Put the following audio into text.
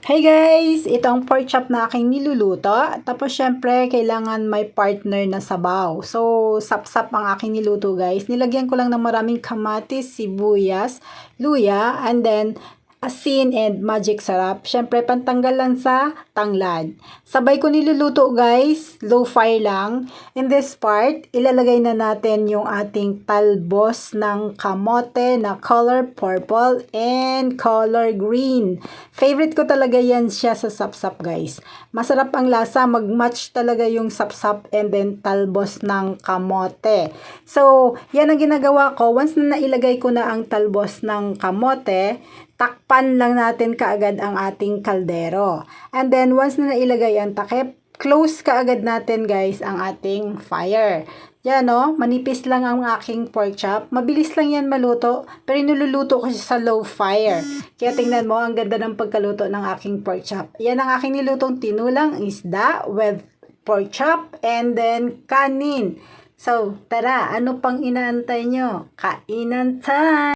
Hey guys! Ito ang pork chop na aking niluluto. Tapos syempre, kailangan may partner na sabaw. So, sap-sap ang aking niluto guys. Nilagyan ko lang ng maraming kamatis, sibuyas, luya, and then asin and magic sarap. Syempre, pantanggal lang sa tanglad. Sabay ko niluluto guys, low fire lang. In this part, ilalagay na natin yung ating talbos ng kamote na color purple and color green. Favorite ko talaga yan siya sa sapsap guys. Masarap ang lasa, mag-match talaga yung sapsap and then talbos ng kamote. So, yan ang ginagawa ko. Once na nailagay ko na ang talbos ng kamote, takpan lang natin kaagad ang ating kaldero. And then, once na nailagay ang takip, close kaagad natin guys ang ating fire. Yan o, manipis lang ang aking pork chop. Mabilis lang yan maluto, pero niluluto ko siya sa low fire. Kaya tingnan mo, ang ganda ng pagkaluto ng aking pork chop. Yan ang aking nilutong tinulang isda with pork chop and then kanin. So, tara, ano pang inaantay nyo? Kainan time!